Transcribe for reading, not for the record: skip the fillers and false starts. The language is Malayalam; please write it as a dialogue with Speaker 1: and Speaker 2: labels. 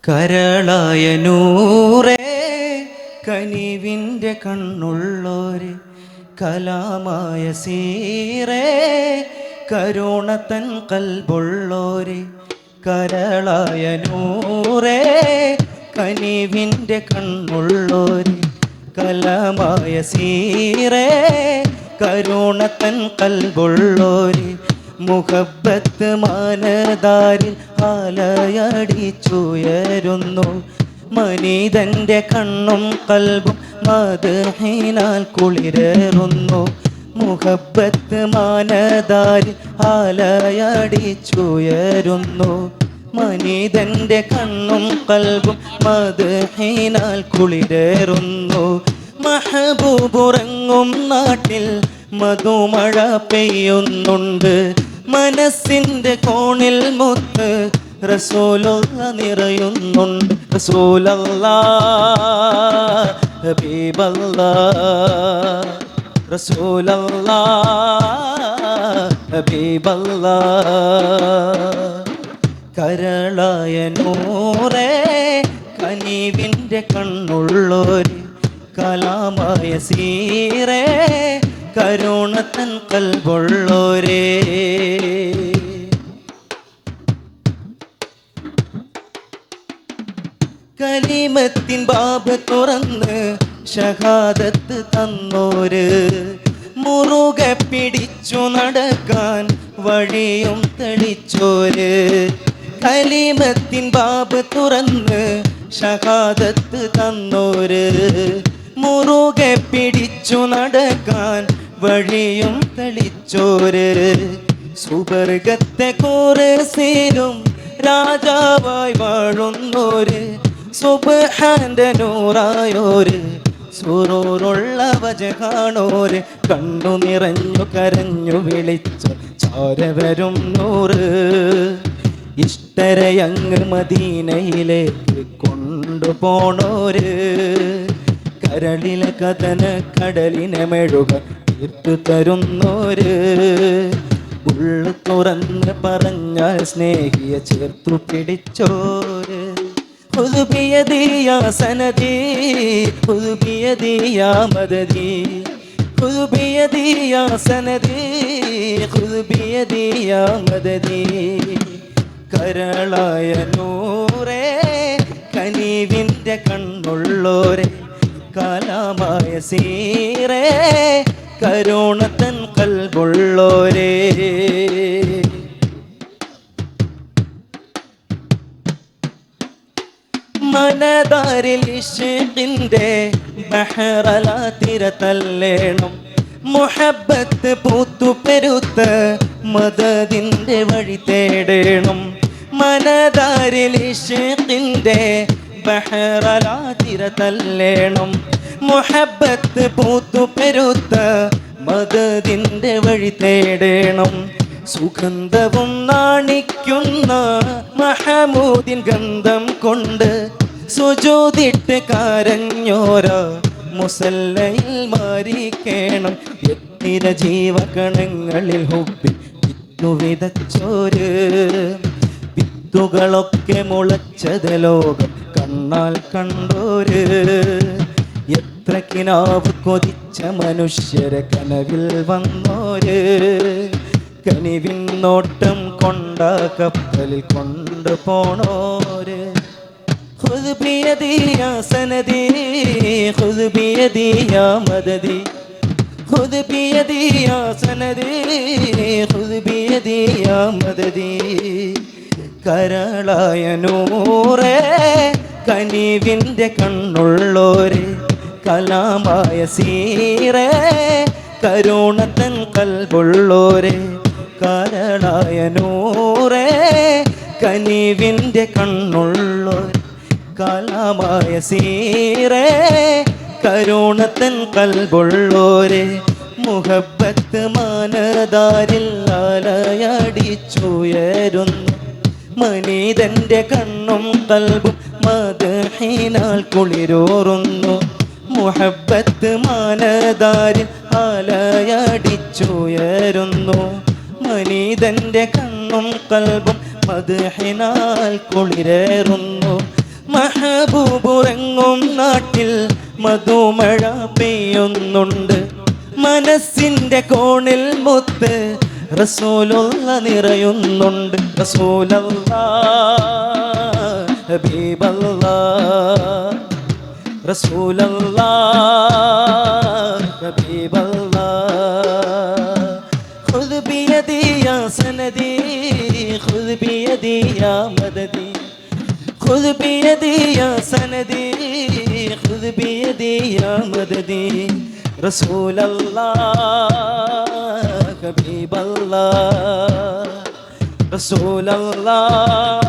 Speaker 1: കരളായ നൂറേ കനിവിൻ്റെ കണ്ണുള്ളോരെ കലാമായ സീറേ കരുണത്തൻ കൽബുള്ളോരെ കരളായ നൂറേ കനിവിൻ്റെ കണ്ണുള്ളോരെ കലാമായ സീറേ കരുണത്തൻ കൽബുള്ളോരെ മുഹബ്ബത്ത് മാനദാരിൽ ആലയടിച്ചുയരുന്നു മനിതൻ്റെ കണ്ണും കൽബും മദ്ഹിനാൽ കുളിരേറുന്നു മുഹബ്ബത്ത് മാനദാരിൽ ആലയടിച്ചുയരുന്നു മനിതൻ്റെ കണ്ണും കൽബും മദ്ഹിനാൽ കുളിരേറുന്നു മഹബൂബുറങ്ങും നാട്ടിൽ മധുമഴ പെയ്യുന്നുണ്ട് മനസ്സിൻ്റെ കോണിൽ മുത്ത് റസൂലുള്ള നിറയുന്നുണ്ട് റസൂലല്ലാഹ് ഹബീബല്ലാഹ് റസൂലല്ലാഹ് ഹബീബല്ലാഹ് കരളായ നൂറേ കനിവിൻ്റെ കണ്ണുള്ളോരെ കലാമായ സീറേ കരുണത്തൻ കൽബുള്ളോരേ കലിമത്തിൻ ബാബ് തുറന്ന് ഷഹാദത്ത് തന്നോര് മുറുകെ പിടിച്ചു നടക്കാൻ വഴിയും തെളിച്ചോര് കലിമത്തിൻ ബാബ് തുറന്ന് ഷഹാദത്ത് തന്നോര് മുറുകെ പിടിച്ചു നടക്കാൻ വഴിയും തെളിച്ചോര് സുബർഗത്തെ കുർസിയിലും രാജാവായി വാഴുന്നോര് സുബ്ഹാന്റെ നൂറായോര് സുറൂറുള്ള വജഹാണോര് കണ്ണു നിറഞ്ഞു കരഞ്ഞു വിളിച്ചു ചോരവരും നൂറ് ഇഷ്ടരയങ്ങ് മദീനയിലേക്ക് കൊണ്ടുപോണോര് കരളിലെ കഥന കടലിനെ മെഴുക തീർത്തു തരുന്നോര് ഉള്ളു തുറന്ന് പറഞ്ഞാൽ സ്നേഹിയെ ചേർത്തു പിടിച്ചോര് ഖുദ് ബിയദി യാ സനദി ഖുദ് ബിയദി യാ മദദി ഖുദ് ബിയദി യാ സനദി ഖുദ് ബിയദി യാ മദദി കരളായ നൂറേ കനിവിൻ്റെ കണ്ണുള്ളോരെ കലാമായ സീറേ കരുണത്തൻ കൽബുള്ളോരേ മനദാരിൽ ഇശ്ഖിന്റെ ബഹറല തിരതല്ലേണം മുഹബ്ബത്ത് പൂത്തു പെരുത്ത് മദദിന്റെ വഴി തേടണം മനദാരിൽ ഇശ്ഖിന്റെ ബഹറല തിരതല്ലേണം മുഹബ്ബത്ത് പൂത്തു പെരുത്ത് മദദിന്റെ വഴി തേടണം സുഗന്ധവും നാണിക്കുന്ന മഹമൂദിൻ ഗന്ധം കൊണ്ട് സുജൂദിട്ട് കരഞ്ഞോര മുസല്ലയിൽ മാറിക്കേണം എത്തിര ജീവകണങ്ങളിൽ ഹുബ്ബി വിത്തു വിതച്ചോര് വിത്തുകളൊക്കെ മുളച്ചത് ലോകം കണ്ണാൽ കണ്ടോര് എത്ര കിനാവ് കൊതിച്ച മനുഷ്യരെ കനവിൽ വന്നോര് കനിവിൻ നോട്ടം കൊണ്ട കപ്പലിൽ കൊണ്ടുപോണോര് ഖുദ് ബിയദി യാ സനദി ഖുദ് ബിയദി യാ മദദി ഖുദ് ബിയദി യാ സനദി ഖുദ് ബിയദി യാ മദദി കരളായ നൂറേ കനിവിൻ്റെ കണ്ണുള്ളോരെ കലാമായ സീറേ കരുണത്തൻ കൽബുള്ളോരെ കരളായ നൂറേ കനിവിൻ്റെ കണ്ണുള്ളോരെ കലാമായ സീറേ കരുണത്തൻ കൽബുള്ളോരെ മുഹബ്ബത്ത് മാനദാരിൽ ആലയടിച്ചുയരുന്നു മനിതൻ്റെ കണ്ണും കൽബും മദ്ഹിനാൽ കുളിരൂറുന്നു മുഹബ്ബത്ത് മാനദാരിൽ ആലയടിച്ചുയരുന്നു മനീതൻ്റെ കണ്ണും കൽബും മദ്ഹിനാൽ കുളിരേറുന്നു മഹബൂബുറങ്ങും നാട്ടിൽ മധുമഴ പെയ്യുന്നുണ്ട്. മനസ്സിന്റെ കോണിൽ മുത്ത് റസൂലുള്ള നിറയുന്നുണ്ട്. റസൂലല്ലാഹ് ഹബീബല്ലാഹ് റസൂലല്ലാഹ് ഹബീബല്ലാഹ്. ഖുദ് ബിയദി യാ സനദി ഖുദ് ബിയദി യാ മദദി ഖുദ് ബിയദി യാ സനദി ഖുദ് ബിയദി യാ മദദി. റസൂലല്ലാഹ് ഹബീബല്ലാഹ് റസൂലല്ലാഹ്